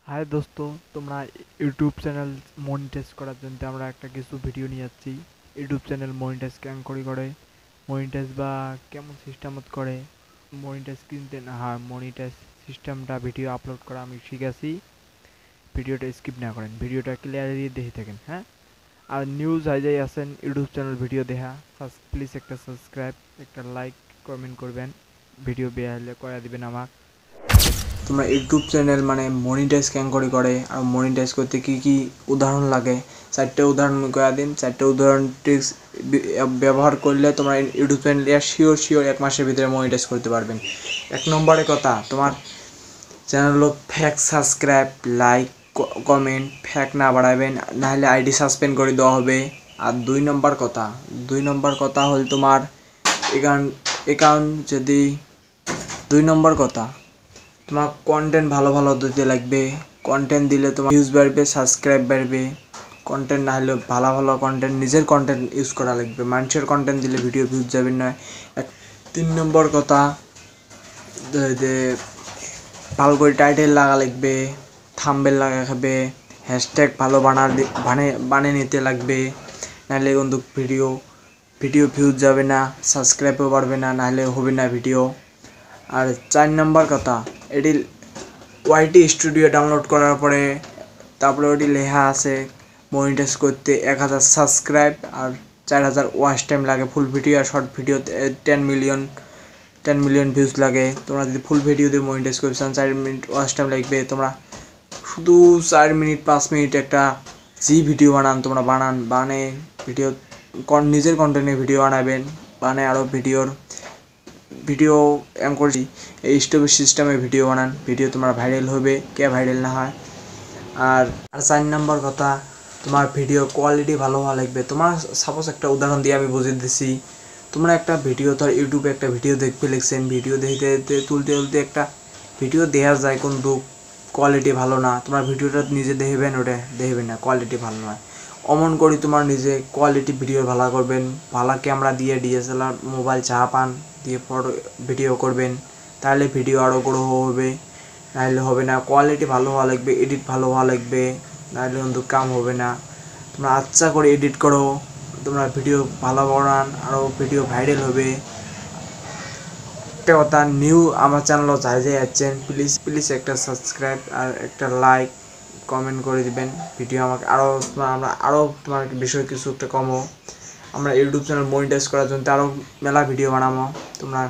High দোস্ত, তোমরা YouTube channel monetize করার জন্য আমরা একটা কিছু ভিডিও নিয়ে যাচ্ছি। ইউটিউব চ্যানেল মনিটাইজ কেমন করে মনিটাইজ বা কেমন সিস্টেমত করে মনিটাইজ কিনতে না হয় মনিটাইজ সিস্টেমটা ভিডিও আপলোড করা আমি শিখেছি। ভিডিওটা স্কিপ না করেন, ভিডিওটা ক্লিয়ারলি দেখে থাকেন। হ্যাঁ, আর নিউজ যাই আছেন ইউটিউব চ্যানেল ভিডিও দেখা, প্লিজ একটা সাবস্ক্রাইব, একটা লাইক, কমেন্ট করবেন, ভিডিও বেয়া হলে করে দিবেন আমাক। তোমরা ইউটিউব চ্যানেল মানে মনিটাইজ কেন করে আর মনিটাইজ করতে কি কি উদাহরণ লাগে, চারটে উদাহরণ করে দিন। চারটে উদাহরণ ট্রিক্স ব্যবহার করলে তোমরা ইউটিউব চ্যানেল শিওর 1 মাসের ভিতরে মনিটাইজ করতে পারবেন। 1 নম্বরে কথা, তোমার চ্যানেল ফ্যাক সাবস্ক্রাইব, লাইক, কমেন্ট ফ্যাক না বাড়াবেন, নাহলে আইডি সাসপেন্ড করে দেওয়া হবে। আর 2 নম্বর কথা হল তোমার অ্যাকাউন্ট যদি 2 নম্বর কথা, তোমার কন্টেন্ট ভালো ভালো দিতে লাগবে। কন্টেন্ট দিলে তোমার ভিউজ বাড়বে, সাবস্ক্রাইব বাড়বে। কন্টেন্ট না হলে ভালো ভালো কন্টেন্ট, নিজের কন্টেন্ট ইউজ করা লাগবে। মানুষের কন্টেন্ট দিলে ভিডিও ভিউজ যাবে না। 3 নম্বর কথা, যে ভালো করে টাইটেল লাগা লাগবে, থাম্বনেল লাগা খাবে, হ্যাশট্যাগ ভালো বানিয়ে নিতে লাগবে, নাহলে কিন্তু ভিডিও ভিউজ যাবে না, সাবস্ক্রাইবও বাড়বে না, নাহলে হবে না ভিডিও। আর 4 নম্বর কথা, এটি ওয়াইটি স্টুডিও ডাউনলোড করার পরে তারপরে ওটি লেখা আছে মনিটাইজ করতে 1000 সাবস্ক্রাইব আর 4000 ওয়াচ টাইম লাগে। ফুল ভিডিও আর শর্ট ভিডিও 10 মিলিয়ন ভিউজ লাগে। তোমরা যদি ফুল ভিডিও দিয়ে মনিটাইজ করতে চান 4 মিনিট ওয়াচ টাইম লাগবে। তোমরা শুধু 4 মিনিট 5 মিনিট একটা ভিডিও বানান, তোমরা বানে ভিডিও নিজের কন্টেন্টে ভিডিও বানাবেন, আরও ভিডিও এম করছি এই স্টপেজ সিস্টেমে ভিডিও বানান, ভিডিও তোমার ভাইরাল হবে, কে ভাইরাল না হয়। আর 4 নম্বর কথা, তোমার ভিডিও কোয়ালিটি ভালো হওয়া লাগবে। তোমার সাপোজ একটা উদাহরণ দিয়ে আমি বুঝিয়ে দিচ্ছি। তোমরা একটা ভিডিও, ধর ইউটিউবে একটা ভিডিও দেখতে লিখছেন, ভিডিও দেখতে তুলতে একটা ভিডিও দেখা যায় কিন্তু কোয়ালিটি ভালো না, তোমার ভিডিওটা নিজে দেখবেন, ওটা দেখবেন না, কোয়ালিটি ভালো নয়। অমন করি তোমার নিজে কোয়ালিটি ভিডিও ভালো করবেন, ভালো ক্যামেরা দিয়ে ডিএসএলআর মোবাইল পান দিয়ে ফটো ভিডিও করবেন, তাহলে ভিডিও আরও গ্রো হবে, নাহলে হবে না। কোয়ালিটি ভালো হওয়া লাগবে, এডিট ভালো হওয়া লাগবে, নাহলে কিন্তু কাম হবে না। তোমরা আচ্ছা করে এডিট করো, তোমরা ভিডিও ভালো বানান, আরও ভিডিও ভাইরাল হবে। একটা কথা, আমার চ্যানেলও যাই আছেন, প্লিজ একটা সাবস্ক্রাইব আর একটা লাইক কমেন্ট করে দিবেন। ভিডিও আমাকে আরও তোমার বিষয় কিছু একটা কমো, আমরা ইউটিউব চ্যানেল মনিটাইজ করার জন্য আরও মেলা ভিডিও বানাবো। তোমরা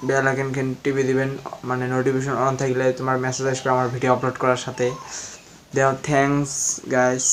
বেল আইকন টিপে দিবেন, মানে নোটিফিকেশন অন থাকলে তোমার মেসেজ আসবে আমার ভিডিও আপলোড করার সাথে। Thanks guys.